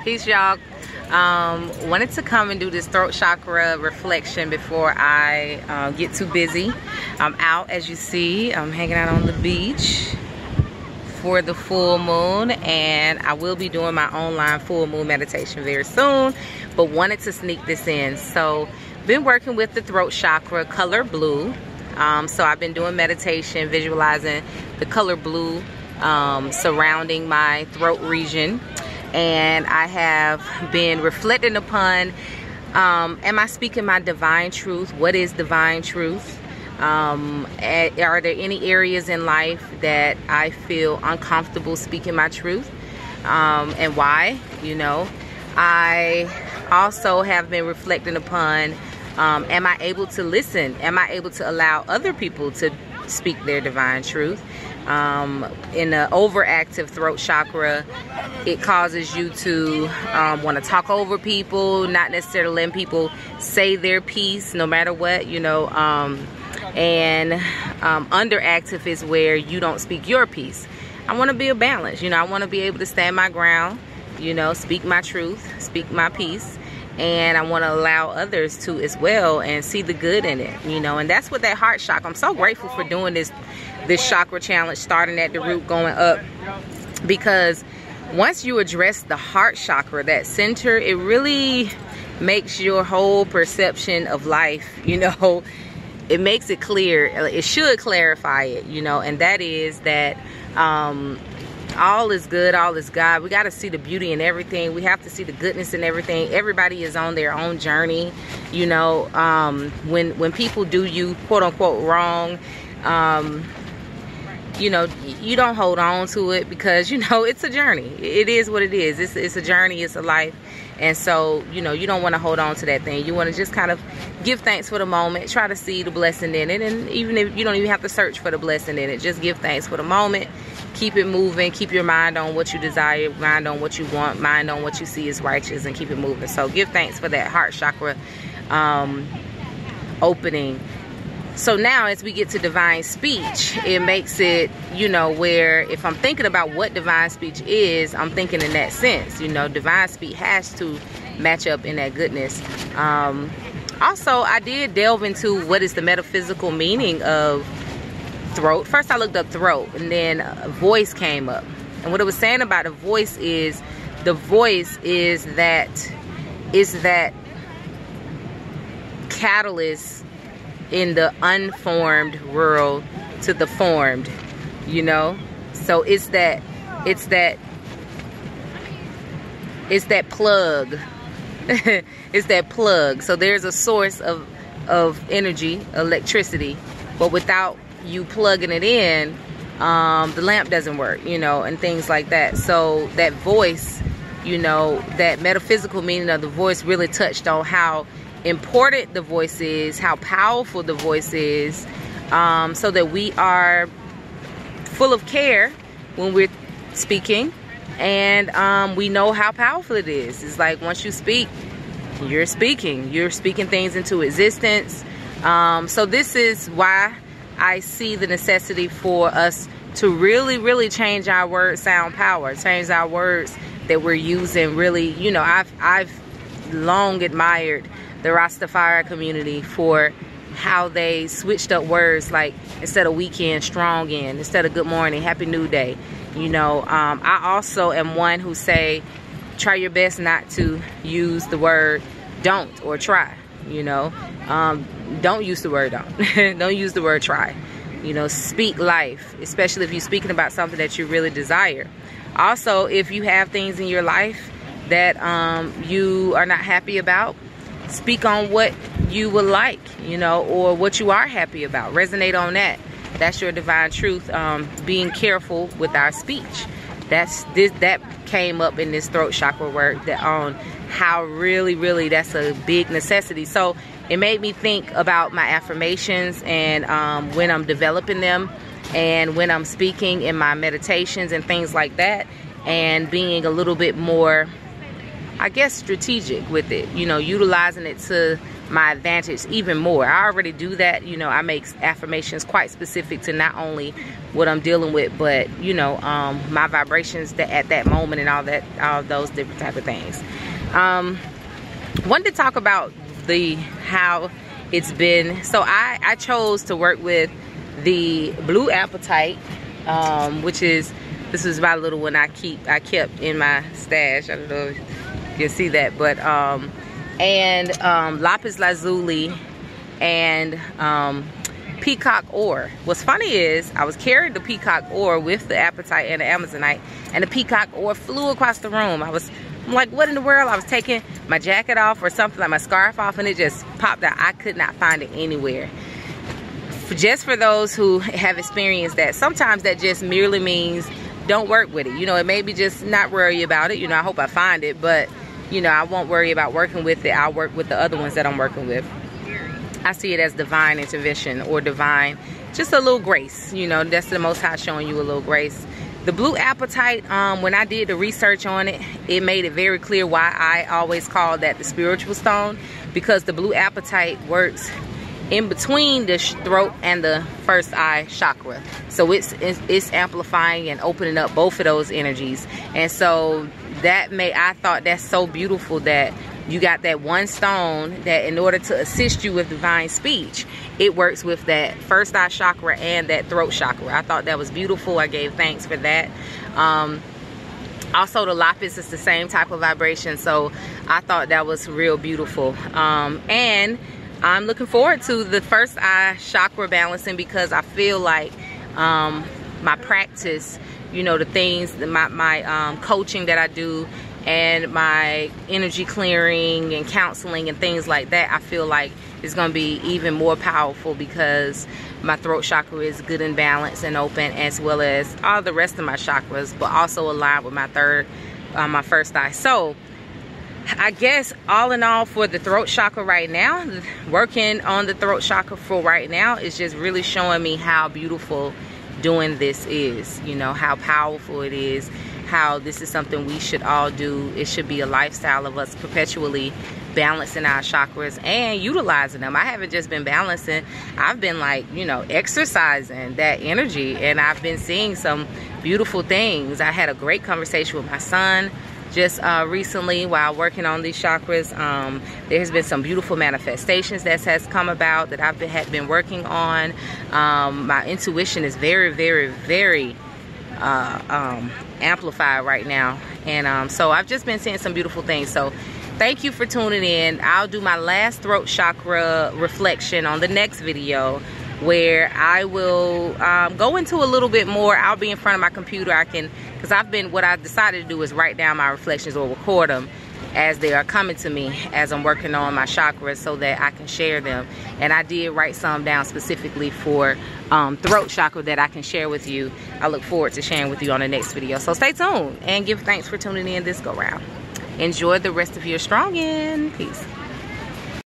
Peace, y'all. Wanted to come and do this throat chakra reflection before I get too busy. I'm out, as you see. I'm hanging out on the beach for the full moon, and I will be doing my online full moon meditation very soon, but wanted to sneak this in. So been working with the throat chakra, color blue. So I've been doing meditation, visualizing the color blue surrounding my throat region, and I have been reflecting upon, am I speaking my divine truth? What is divine truth? Are there any areas in life that I feel uncomfortable speaking my truth, and why? You know, I also have been reflecting upon, am I able to listen? Am I able to allow other people to speak their divine truth? In the overactive throat chakra, it causes you to want to talk over people, not necessarily letting people say their piece no matter what, you know. And underactive is where you don't speak your piece. I want to be a balance, you know. I want to be able to stand my ground, you know, speak my truth, speak my piece. And I want to allow others to as well and see the good in it, you know. And that's what that heart chakra, I'm so grateful for doing this chakra challenge, starting at the root, going up, because once you address the heart chakra, that center, it really makes your whole perception of life, you know, it makes it clear. It should clarify it, you know, and that is that all is good, all is God. We got to see the beauty in everything. We have to see the goodness in everything. Everybody is on their own journey, you know. When people do you quote unquote wrong, you know, you don't hold on to it, because, you know, it's a journey. It is what it is. It's a journey. It's a life. And so, you know, you don't want to hold on to that thing. You want to just kind of give thanks for the moment. Try to see the blessing in it. And even if you don't even have to search for the blessing in it, just give thanks for the moment. Keep it moving. Keep your mind on what you desire. Mind on what you want. Mind on what you see is righteous, and keep it moving. So give thanks for that heart chakra opening. So now as we get to divine speech, it makes it, you know, where if I'm thinking about what divine speech is, I'm thinking in that sense, you know, divine speech has to match up in that goodness. Also, I did delve into what is the metaphysical meaning of throat. First I looked up throat, and then voice came up. And what it was saying about the voice is that catalyst in the unformed world to the formed, you know. So it's that plug. It's that plug. So there's a source of energy, electricity, but without you plugging it in, the lamp doesn't work, you know, and things like that. So that voice, you know, that metaphysical meaning of the voice really touched on how important the voice is, how powerful the voice is, so that we are full of care when we're speaking, and we know how powerful it is. It's like once you speak, you're speaking things into existence. So this is why I see the necessity for us to really change our word sound power, change our words that we're using. Really, you know, I've long admired the Rastafari community for how they switched up words, like instead of weekend, strong in, instead of good morning, happy new day. You know, I also am one who say, try your best not to use the word don't or try, you know. Don't use the word don't. Don't use the word try. You know, speak life, especially if you're speaking about something that you really desire. Also, if you have things in your life that you are not happy about, speak on what you would like, you know, or what you are happy about. Resonate on that. That's your divine truth. Being careful with our speech. That came up in this throat chakra work, that on how really that's a big necessity. So it made me think about my affirmations, and when I'm developing them, and when I'm speaking in my meditations and things like that, and being a little bit more I guess, strategic with it, you know, utilizing it to my advantage even more. I already do that, you know. I make affirmations quite specific to not only what I'm dealing with, but, you know, my vibrations at that moment and all those different type of things. Wanted to talk about how it's been. So I chose to work with the blue apatite, which is, this is my little one I kept in my stash. I don't know if you can see that, but and lapis lazuli and peacock ore. What's funny is I was carrying the peacock ore with the apatite and the amazonite, and the peacock ore flew across the room. I'm like, what in the world? I was taking my jacket off or something, like my scarf off, and it just popped out. I could not find it anywhere. Just for those who have experienced that, sometimes that just merely means don't work with it. You know, it may be just not worry about it. You know, I hope I find it, but, you know, I won't worry about working with it. I'll work with the other ones that I'm working with. I see it as divine intervention or divine, just a little grace. You know, that's the Most High showing you a little grace. The blue apatite, when I did the research on it, it made it very clear why I always call that the spiritual stone, because the blue apatite works in between the throat and the first eye chakra. So it's amplifying and opening up both of those energies. And so I thought that's so beautiful that you got that one stone that, in order to assist you with divine speech, it works with that first eye chakra and that throat chakra. I thought that was beautiful. I gave thanks for that. Also, the lapis is the same type of vibration, so I thought that was real beautiful. And I'm looking forward to the first eye chakra balancing, because I feel like my practice, you know, the things, my coaching that I do, and my energy clearing and counseling and things like that, I feel like it's going to be even more powerful, because my throat chakra is good and balanced and open, as well as all the rest of my chakras, but also aligned with my my first eye. So I guess all in all, for the throat chakra right now, working on the throat chakra for right now is just really showing me how beautiful doing this is, you know, how powerful it is, how this is something we should all do. It should be a lifestyle of us perpetually balancing our chakras and utilizing them. I haven't just been balancing, I've been, like, you know, exercising that energy, and I've been seeing some beautiful things. I had a great conversation with my son just recently while working on these chakras. There's been some beautiful manifestations that has come about that I've been working on. My intuition is very, very, very amplified right now, and so I've just been seeing some beautiful things. So thank you for tuning in. I'll do my last throat chakra reflection on the next video, where I will go into a little bit more. I'll be in front of my computer. Because what I decided to do is write down my reflections or record them as they are coming to me as I'm working on my chakras, so that I can share them. And I did write some down specifically for throat chakra that I can share with you. I look forward to sharing with you on the next video. So stay tuned and give thanks for tuning in this go round. Enjoy the rest of your strong in. Peace.